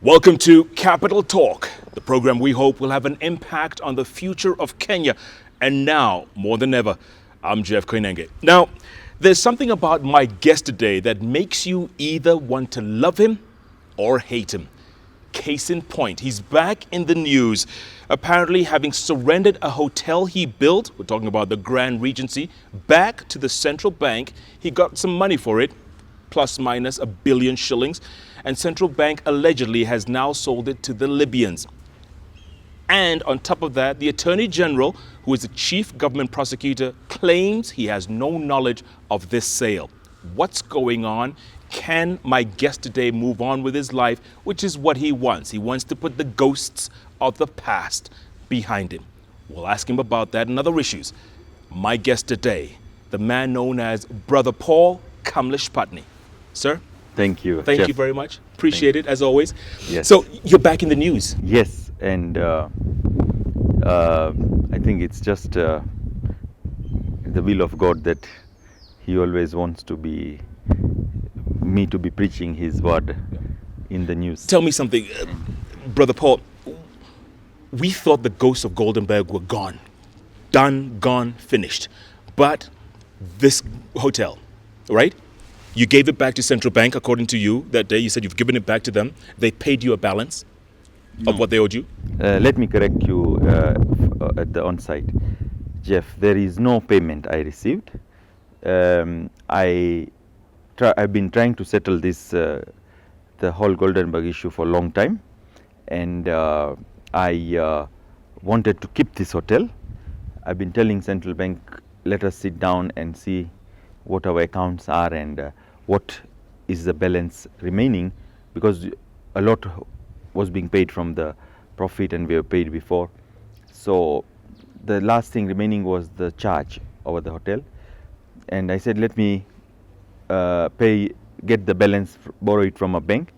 Welcome to Capital Talk, the program we hope will have an impact on the future of Kenya. And now, more than ever, I'm Jeff Koinange. Now, there's something about my guest today that makes you either want to love him or hate him. Case in point, he's back in the news, apparently having surrendered a hotel he built, we're talking about the Grand Regency, back to the central bank. He got some money for it, plus minus a billion shillings, and central bank allegedly has now sold it to the Libyans. And on top of that, the Attorney General, who is the chief government prosecutor, claims he has no knowledge of this sale. What's going on? Can my guest today move on with his life, which is what he wants? He wants to put the ghosts of the past behind him. We'll ask him about that and other issues. My guest today, the man known as Brother Paul Kamlesh Patni. Sir? Thank you. Thank Jeff. you very much. Appreciate it, as always. Yes. So you're back in the news. Yes, and I think it's just the will of God that He always wants me to be preaching His word in the news. Tell me something, Brother Paul. We thought the ghosts of Goldenberg were gone. Done, gone, finished. But this hotel, right? You gave it back to Central Bank, according to you, that day. You said you've given it back to them. They paid you a balance of what they owed you? Let me correct you at the on-site. Jeff, there is no payment I received. I've been trying to settle this, the whole Goldenberg issue for a long time. And I wanted to keep this hotel. I've been telling Central Bank, let us sit down and see what our accounts are and what is the balance remaining, because a lot was being paid from the profit and we were paid before. So the last thing remaining was the charge over the hotel. And I said, let me get the balance, borrow it from a bank,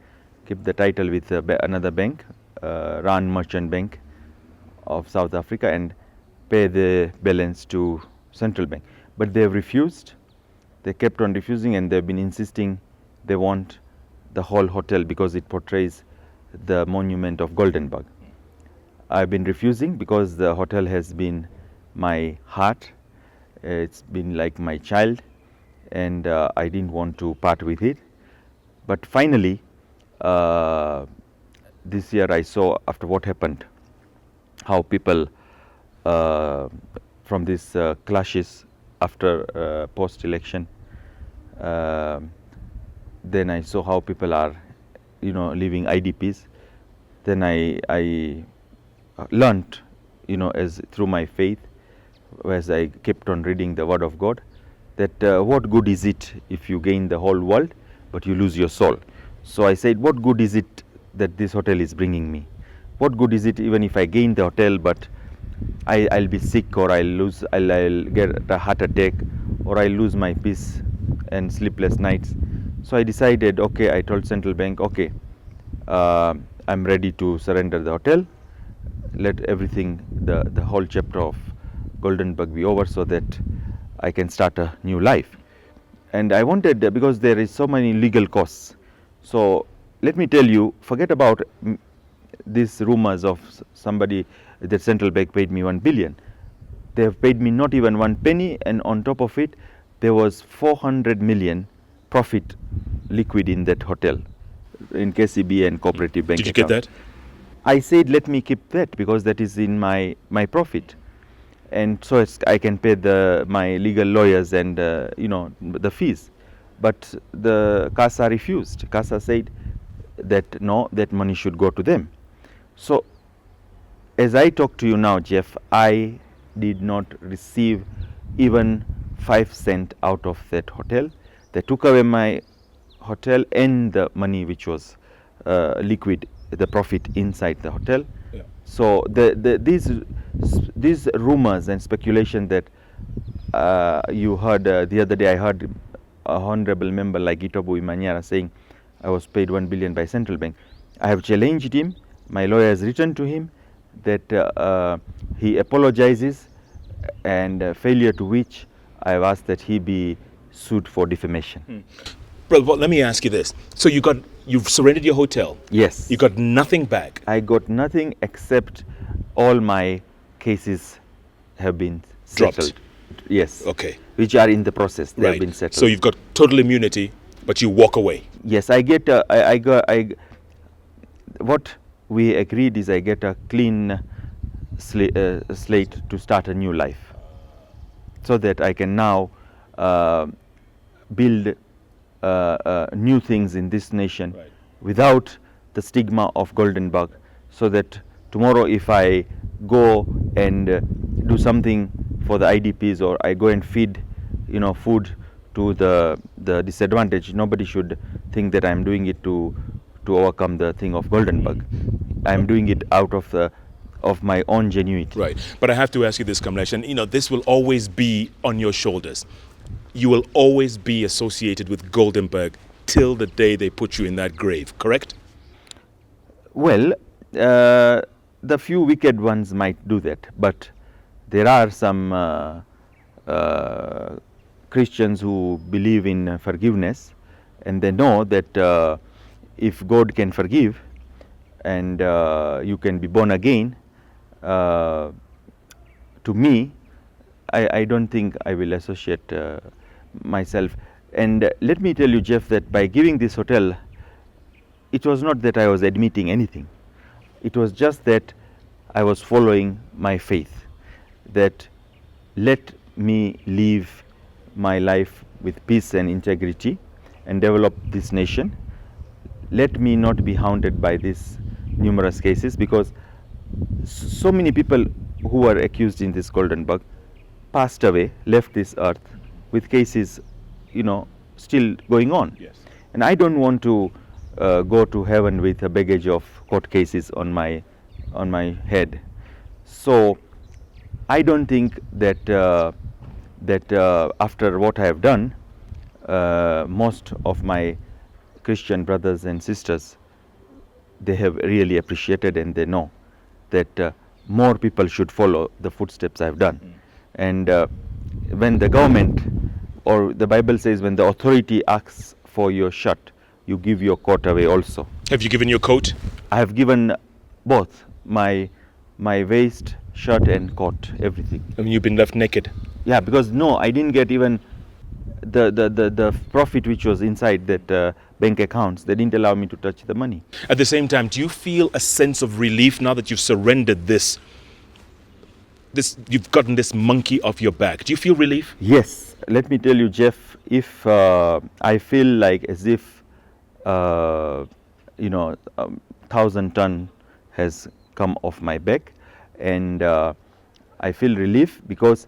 keep the title with another bank, Rand Merchant Bank of South Africa, and pay the balance to Central Bank. But they have refused. They kept on refusing, and they've been insisting they want the whole hotel because it portrays the monument of Goldenberg. I've been refusing because the hotel has been my heart. It's been like my child, and I didn't want to part with it. But finally, this year I saw, after what happened, how people from these clashes after post-election, then I saw how people are, leaving IDPs. Then I learned, as through my faith, as I kept on reading the Word of God, that what good is it if you gain the whole world but you lose your soul? So I said, what good is it that this hotel is bringing me? What good is it even if I gain the hotel but I'll be sick, or I'll get a heart attack, or I'll lose my peace and sleepless nights? So I decided, okay, I told Central Bank, okay, I'm ready to surrender the hotel. Let everything, the whole chapter of Goldenberg be over so that I can start a new life. And I wanted, because there is so many legal costs. So let me tell you, forget about these rumors of somebody that Central Bank paid me 1 billion. They have paid me not even 1 penny, and on top of it, there was 400 million profit liquid in that hotel, in KCB and cooperative bank. Did you get that? I said, let me keep that because that is in my profit, and so I can pay my legal lawyers and the fees. But the CASA refused. CASA said that no, that money should go to them. So as I talk to you now, Jeff, I did not receive even 5 cents out of that hotel. They took away my hotel and the money which was liquid, the profit inside the hotel. Yeah. So these rumors and speculation that you heard the other day, I heard a honorable member like Itobu Imanyara saying I was paid 1 billion by Central Bank. I have challenged him. My lawyer has written to him that he apologizes, and failure to which I have asked that he be sued for defamation. Brother, well, let me ask you this. So you got You've surrendered your hotel. Yes. You got nothing back. I got nothing except all my cases have been Dropped. settled. Yes. Okay. Which are in the process. They have been settled. So you've got total immunity, but you walk away. Yes, what we agreed is I get a clean slate to start a new life, so that I can now build new things in this nation without the stigma of Goldenberg, so that tomorrow if I go and do something for the IDPs, or I go and feed food to the disadvantaged, nobody should think that I'm doing it to overcome the thing of Goldenberg. I'm doing it out of my own genuity. Right. But I have to ask you this, Kamlesh, and this will always be on your shoulders. You will always be associated with Goldenberg till the day they put you in that grave, correct? Well, the few wicked ones might do that, but there are some Christians who believe in forgiveness, and they know that if God can forgive and you can be born again, to me, I don't think I will associate myself. And let me tell you, Jeff, that by giving this hotel, it was not that I was admitting anything. It was just that I was following my faith, that let me live my life with peace and integrity and develop this nation. Let me not be haunted by these numerous cases, because so many people who were accused in this Goldenberg passed away, left this earth with cases, still going on. Yes. And I don't want to go to heaven with a baggage of court cases on my head. So I don't think that after what I have done, most of my Christian brothers and sisters, they have really appreciated, and they know that more people should follow the footsteps I've done. And when the government, or the Bible says, when the authority asks for your shirt, you give your coat away also. Have you given your coat? I have given both my waist, shirt and coat, everything. And you've been left naked? Yeah, because I didn't get even the profit which was inside that bank accounts. They didn't allow me to touch the money. At the same time, do you feel a sense of relief now that you've surrendered this, you've gotten this monkey off your back? Do you feel relief? Yes. Let me tell you, Jeff, if I feel like as if 1,000 ton has come off my back, and I feel relief, because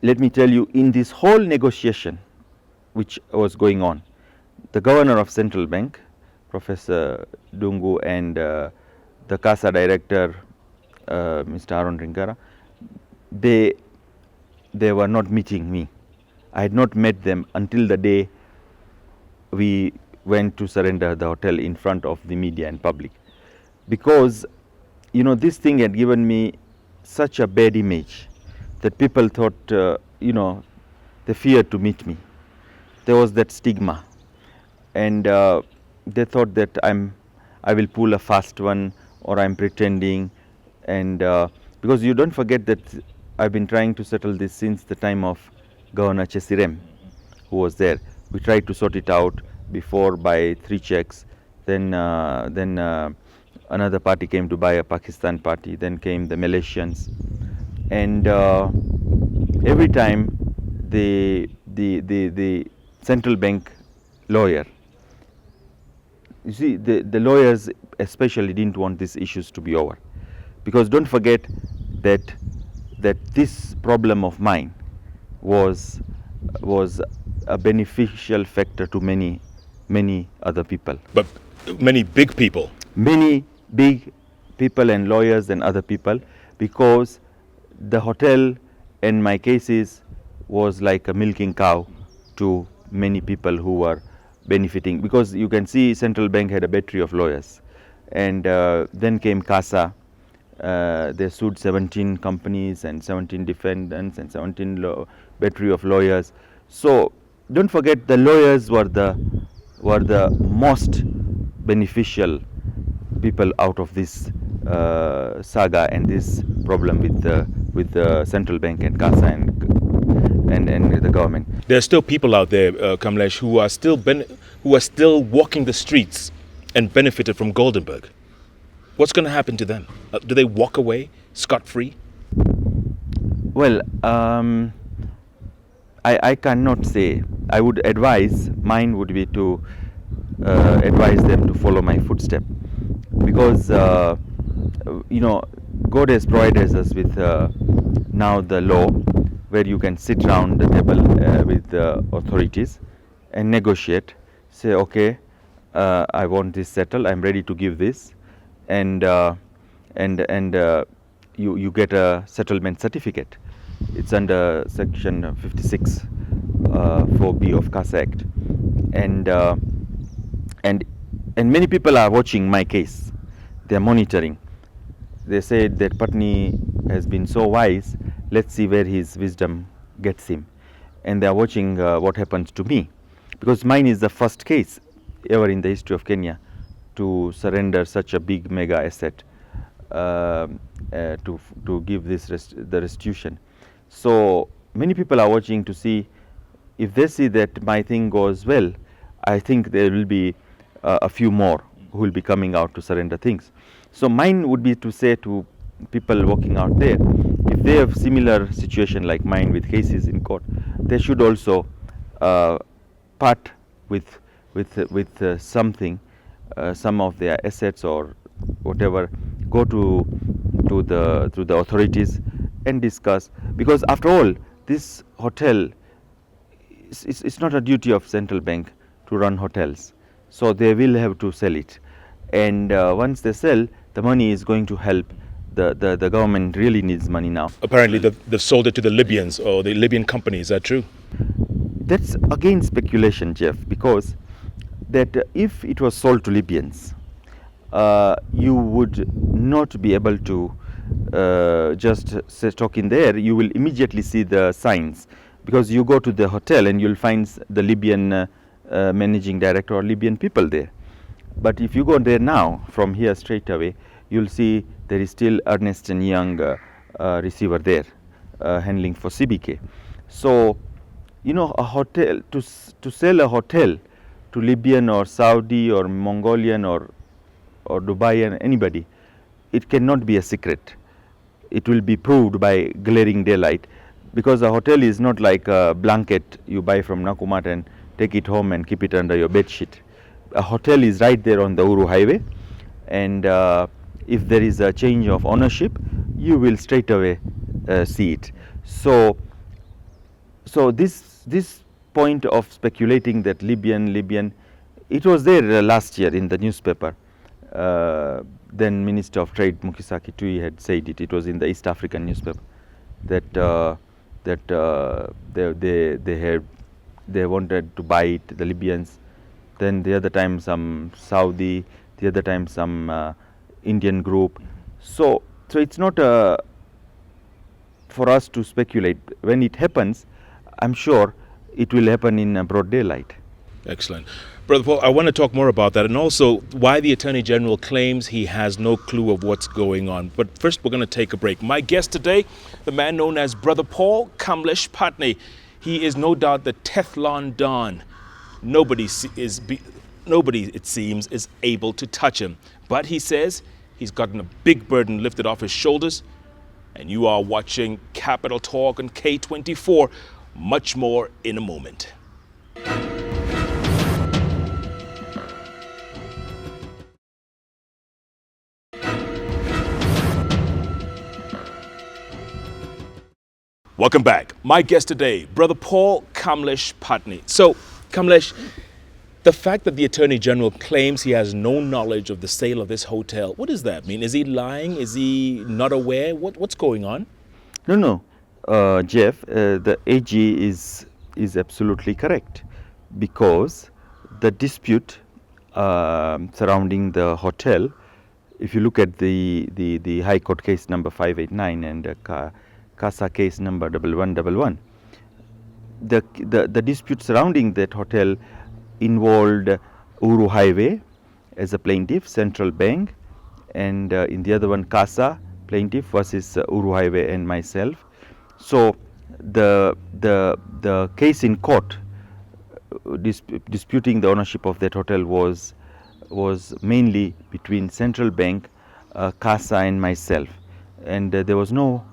let me tell you, in this whole negotiation which was going on, the governor of central bank, Professor Dungu, and the CASA director, Mr. Aaron Ringara, they were not meeting me. I had not met them until the day we went to surrender the hotel in front of the media and public, because this thing had given me such a bad image that people thought, they feared to meet me. There was that stigma, and they thought that I will pull a fast one, or I'm pretending. And because you don't forget that I've been trying to settle this since the time of Governor Chesirem, who was there. We tried to sort it out before by 3 checks. Then another party came to buy a Pakistan party. Then came the Malaysians, and every time the central bank lawyer, you see, the lawyers especially didn't want these issues to be over, because don't forget that this problem of mine was a beneficial factor to many other people. But many big people. Many big people and lawyers and other people, because the hotel and my cases was like a milking cow to many people who were benefiting, because you can see central bank had a battery of lawyers, and then came CASA. They sued 17 companies and 17 defendants and 17 battery of lawyers. So don't forget, the lawyers were the were the most beneficial people out of this saga and this problem with the central bank and CASA and the government. There are still people out there, Kamlesh, who are still walking the streets and benefited from Goldenberg. What's going to happen to them? Do they walk away scot-free? Well, I cannot say. I would advise, mine would be to advise them to follow my footstep, because God has provided us with now the law where you can sit round the table with the authorities and negotiate. Say, okay, I want this settled. I'm ready to give this, and you get a settlement certificate. It's under section 56 4B of CASA Act, and many people are watching my case. They are monitoring. They said that Patni has been so wise. Let's see where his wisdom gets him, and they are watching what happens to me, because mine is the first case ever in the history of Kenya to surrender such a big mega asset to give this the restitution. So many people are watching to see if they see that my thing goes well. I think there will be a few more who will be coming out to surrender things. So mine would be to say to people walking out there, if they have similar situation like mine with cases in court, they should also part with something, some of their assets or whatever, go to the authorities and discuss, because after all, this hotel, it's not a duty of central bank to run hotels, so they will have to sell it, and once they sell, the money is going to help. The government really needs money now. Apparently they've sold it to the Libyans or the Libyan company. Is that true? That's again speculation, Jeff, because that if it was sold to Libyans, you would not be able to just stock in there. You will immediately see the signs, because you go to the hotel and you'll find the Libyan managing director or Libyan people there. But if you go there now, from here straight away, you'll see there is still Ernest & Young receiver there handling for CBK. So, a hotel, to sell a hotel to Libyan or Saudi or Mongolian or Dubai and anybody, it cannot be a secret. It will be proved by glaring daylight, because a hotel is not like a blanket you buy from Nakumatt and take it home and keep it under your bed sheet. A hotel is right there on the Uru highway, and if there is a change of ownership, you will straight away see it. So this point of speculating that Libyan, it was there last year in the newspaper. Then Minister of Trade Mukisaki Tui had said it. It was in the East African newspaper that they wanted to buy it, the Libyans. Then the other time some Saudi, the other time some Indian group. So it's not for us to speculate. When it happens, I'm sure it will happen in broad daylight. Excellent. Brother Paul, I want to talk more about that, and also why the Attorney General claims he has no clue of what's going on. But first, we're going to take a break. My guest today, the man known as Brother Paul Kamlesh Patni. He is no doubt the Teflon Don. Nobody, it seems, is able to touch him. But he says he's gotten a big burden lifted off his shoulders. And you are watching Capital Talk on K24. Much more in a moment. Welcome back. My guest today, Brother Paul Kamlesh Patni. So, Kamlesh, the fact that the Attorney General claims he has no knowledge of the sale of this hotel, what does that mean? Is he lying? Is he not aware? What's going on? No, Jeff, the AG is absolutely correct, because the dispute surrounding the hotel, if you look at the High Court case number 589 and CASA case number 1111, the dispute surrounding that hotel involved Uru Highway as a plaintiff, Central Bank, and in the other one CASA plaintiff versus Uru Highway and myself. So the case in court disputing the ownership of that hotel was mainly between Central Bank, CASA and myself, and there was no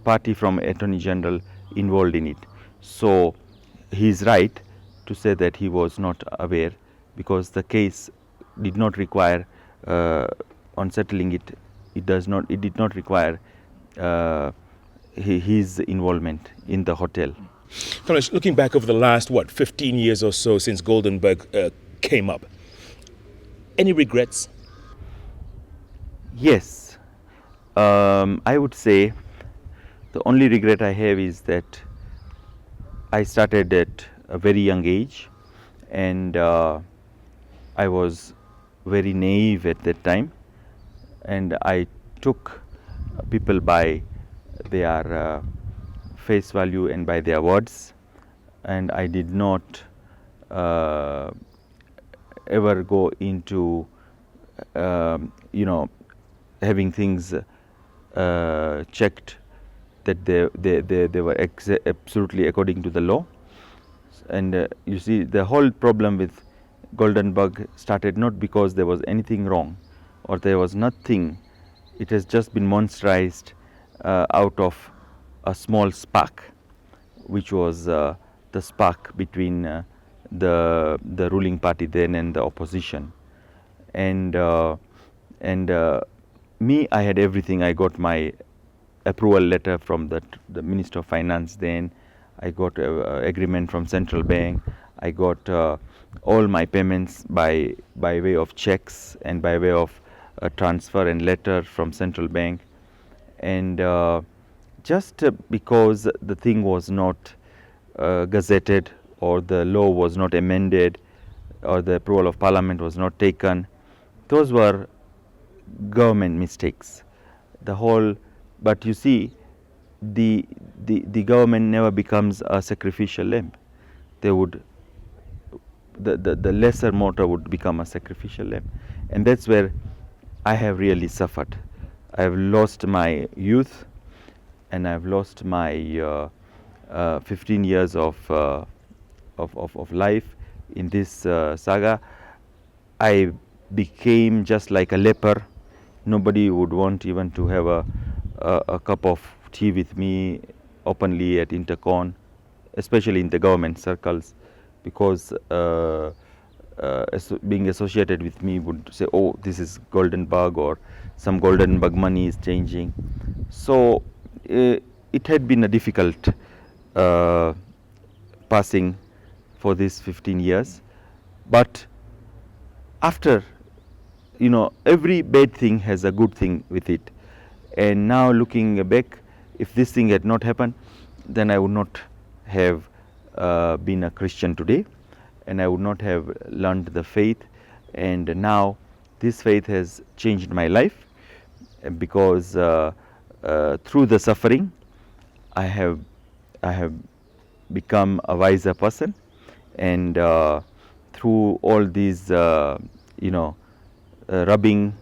party from Attorney General involved in it. So he is right to say that he was not aware, because the case did not require on settling it. It did not require his involvement in the hotel. Kamlesh, looking back over the last 15 years or so since Goldenberg came up, any regrets? Yes, I would say the only regret I have is that I started at a very young age, and I was very naive at that time, and I took people by their face value and by their words, and I did not ever go into having things checked that they were absolutely according to the law. And you see, the whole problem with Goldenberg started not because there was anything wrong or there was nothing. It has just been monsterized out of a small spark, which was the spark between the ruling party then and the opposition. And me, I had everything. I got my approval letter from the Minister of Finance then. I got agreement from Central Bank. I got all my payments by way of checks and by way of transfer and letter from Central Bank. And just because the thing was not gazetted, or the law was not amended, or the approval of Parliament was not taken, those were government mistakes. But you see, the government never becomes a sacrificial lamb. The lesser mortar would become a sacrificial lamb, and that's where I have really suffered. I have lost my youth, and I've lost my 15 years of life in this saga. I became just like a leper. Nobody would want even to have a cup of tea with me openly at Intercon, especially in the government circles, because being associated with me would say, oh, this is Goldenberg, or some Goldenberg money is changing. So it had been a difficult passing for these 15 years. But after, every bad thing has a good thing with it. And now looking back, if this thing had not happened, then I would not have been a Christian today, and I would not have learned the faith. And now this faith has changed my life, because through the suffering, I have become a wiser person, and through all these rubbing,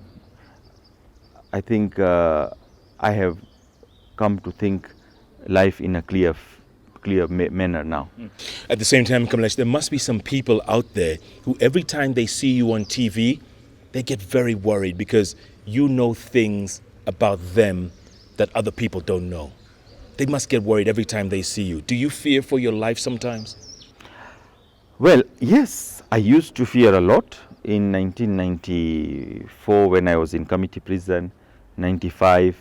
I think I have come to think life in a clear manner now. At the same time, Kamlesh, there must be some people out there who every time they see you on TV, they get very worried because you know things about them that other people don't know. They must get worried every time they see you. Do you fear for your life sometimes? Well, yes, I used to fear a lot in 1994 when I was in committee prison, 95,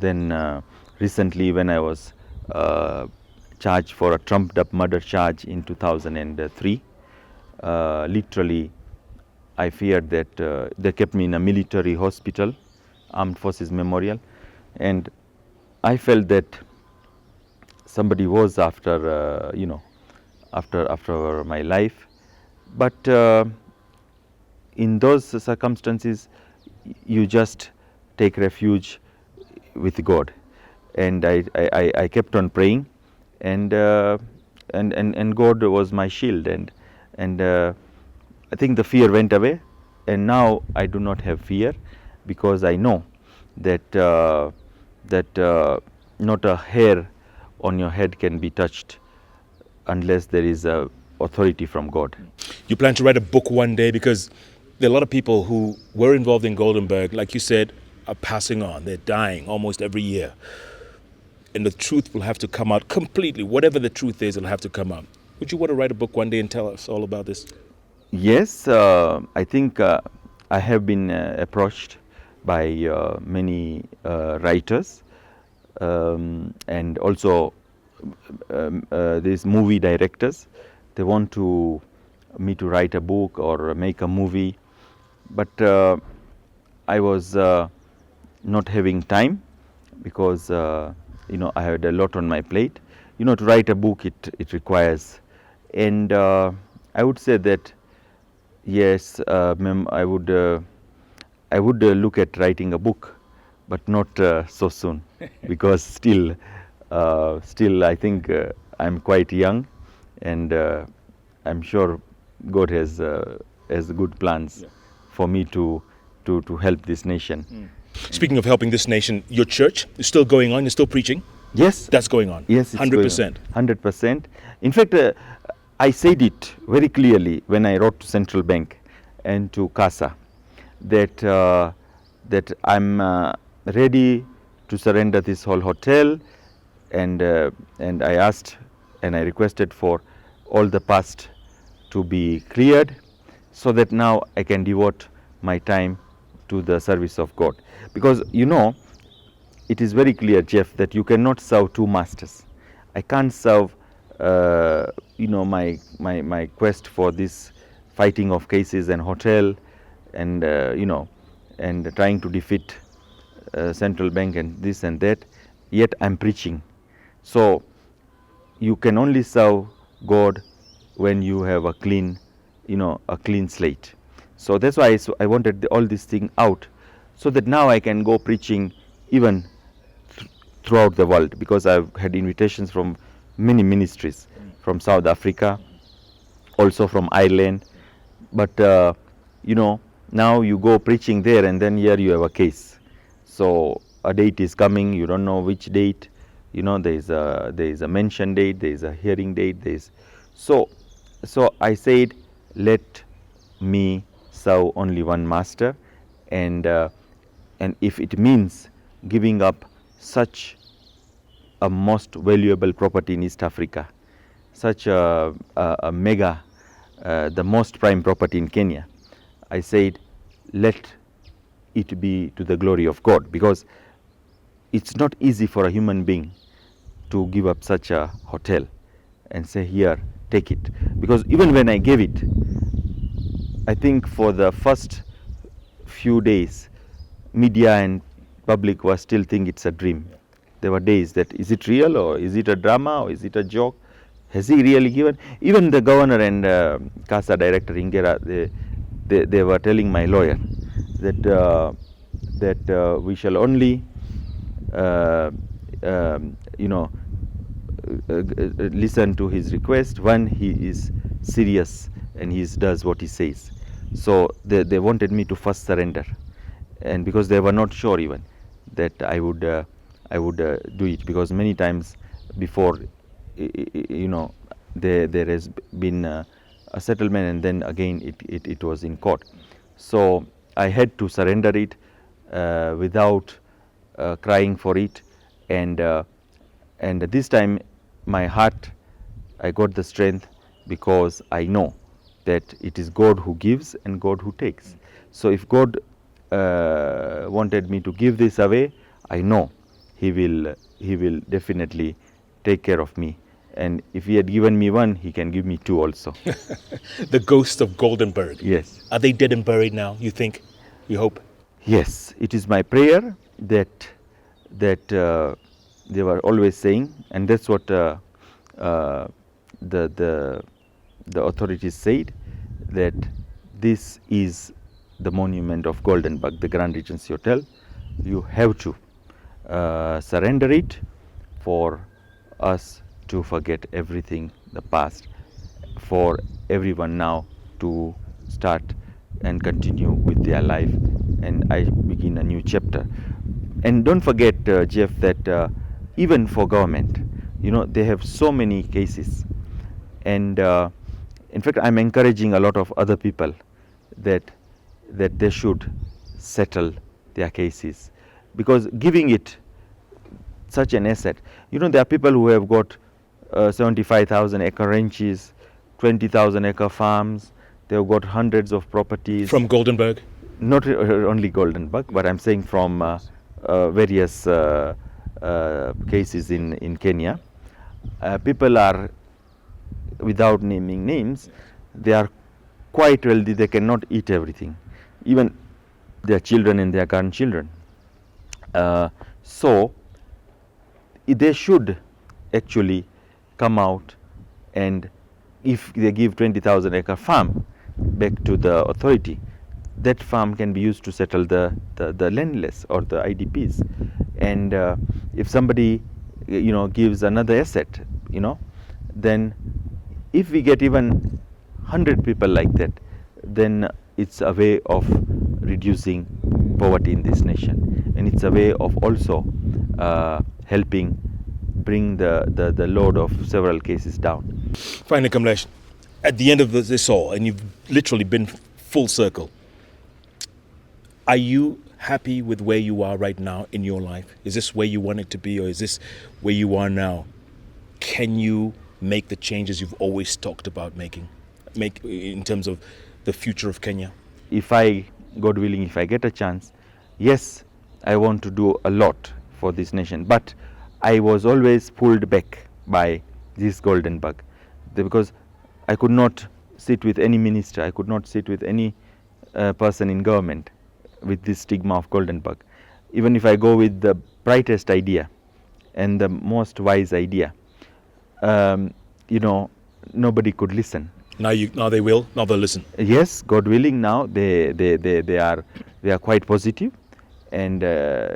then recently when I was charged for a trumped up murder charge in 2003. Literally, I feared that they kept me in a military hospital, Armed Forces Memorial, and I felt that somebody was after, after my life. But in those circumstances, you just take refuge with God, and I kept on praying, and God was my shield, and I think the fear went away, and now I do not have fear, because I know that not a hair on your head can be touched unless there is a authority from God. You plan to write a book one day, because there are a lot of people who were involved in Goldenberg, like you said, are passing on. They're dying almost every year. And the truth will have to come out completely. Whatever the truth is, it'll have to come out. Would you want to write a book one day and tell us all about this? Yes, I think I have been approached by many writers, and also these movie directors. They want me to write a book or make a movie, but I was not having time, because I had a lot on my plate. To write a book, it requires, and I would say that yes, I would look at writing a book, but not so soon, because still I think I'm quite young, and I'm sure God has good plans for me to help this nation. Speaking of helping this nation, your church is still going on. You're still preaching. Yes, That's going on. yes, it's 100%. 100%. In fact, I said it very clearly when I wrote to Central Bank and to CASA that I'm ready to surrender this whole hotel, and I asked and I requested for all the past to be cleared, so that now I can devote my time to the service of God. Because it is very clear, Jeff, that you cannot serve two masters. I can't serve my quest for this fighting of cases and hotel, and and trying to defeat Central Bank and this and that, yet I'm preaching. So you can only serve God when you have a clean slate. So that's why I wanted all this thing out, so that now I can go preaching even throughout the world, because I've had invitations from many ministries, from South Africa, also from Ireland. But now you go preaching there, and then here you have a case. So a date is coming, you don't know which date. There is a mention date, there is a hearing date. So I said, let me serve only one master, and if it means giving up such a most valuable property in East Africa, such a mega, the most prime property in Kenya, I said, let it be to the glory of God, because it's not easy for a human being to give up such a hotel and say, here, take it. Because even when I gave it, I think for the first few days, media and public was still thinking it's a dream. There were days that, is it real, or is it a drama, or is it a joke? Has he really given? Even the governor and CASA director Ingera, they were telling my lawyer that we shall only listen to his request when he is serious and he does what he says. So they wanted me to first surrender, and because they were not sure even that I would do it, because many times before there has been a settlement, and then again it was in court. So I had to surrender it without crying for it, and this time my heart, I got the strength, because I know that it is God who gives and God who takes. So if God wanted me to give this away, I know He will definitely take care of me. And if He had given me one, He can give me two also. The ghost of Goldenberg. Yes. Are they dead and buried now, you think? You hope? Yes, it is my prayer that they were always saying, and that's what the authorities said, that this is the monument of Goldenberg, the Grand Regency Hotel. You have to surrender it for us to forget everything, the past, for everyone now to start and continue with their life, and I begin a new chapter. And don't forget, Jeff, that even for government, they have so many cases, and in fact, I'm encouraging a lot of other people that they should settle their cases, because giving it such an asset, there are people who have got 75,000 acre ranches, 20,000 acre farms. They've got hundreds of properties. From Goldenberg? Not only Goldenberg, but I'm saying from various cases in Kenya. People are, without naming names, they are quite wealthy. They cannot eat everything, even their children and their grandchildren. So they should actually come out, and if they give 20,000 acre farm back to the authority, that farm can be used to settle the landless or the IDPs. And if somebody gives another asset, then if we get even 100 people like that, then it's a way of reducing poverty in this nation, and it's a way of also helping bring the load of several cases down. Finally, Kamlesh, at the end of this all, and you've literally been full circle, are you happy with where you are right now in your life? Is this where you want it to be, or is this where you are now? Can you make the changes you've always talked about make in terms of the future of Kenya? If I, God willing, if I get a chance, yes, I want to do a lot for this nation. But I was always pulled back by this Goldenberg, because I could not sit with any minister, I could not sit with any person in government with this stigma of Goldenberg. Even if I go with the brightest idea and the most wise idea, nobody could listen. Now they will. Now they'll listen. Yes, God willing. Now they are quite positive, and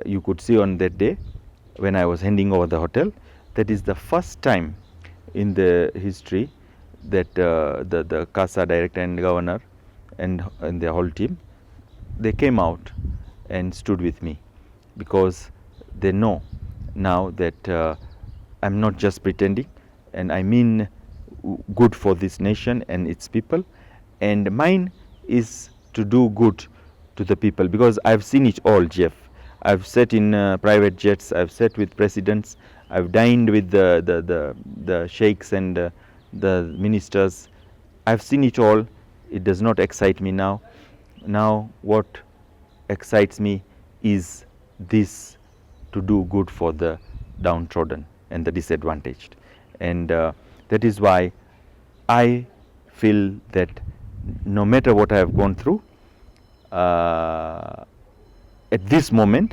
you could see on that day when I was handing over the hotel, that is the first time in the history that the CASA director and governor and the whole team, they came out and stood with me, because they know now that I'm not just pretending, and I mean good for this nation and its people, and mine is to do good to the people, because I've seen it all, Jeff. I've sat in private jets, I've sat with presidents, I've dined with the sheikhs and the ministers. I've seen it all. It does not excite me now. Now what excites me is this, to do good for the downtrodden and the disadvantaged. And that is why I feel that no matter what I have gone through, at this moment,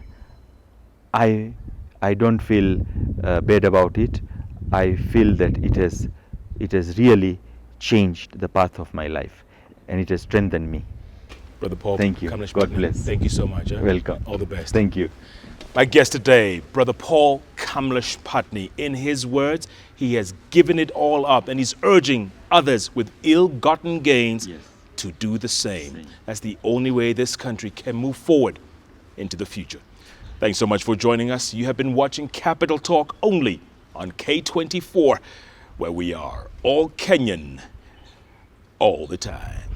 I don't feel bad about it. I feel that it has really changed the path of my life, and it has strengthened me. Brother Paul, thank you. Kamlesh God Patni, bless. Thank you so much. Welcome. All the best. Thank you. My guest today, Brother Paul Kamlesh Patni. In his words, he has given it all up, and he's urging others with ill-gotten gains to do the same. That's the only way this country can move forward into the future. Thanks so much for joining us. You have been watching Capital Talk only on K24, where we are all Kenyan all the time.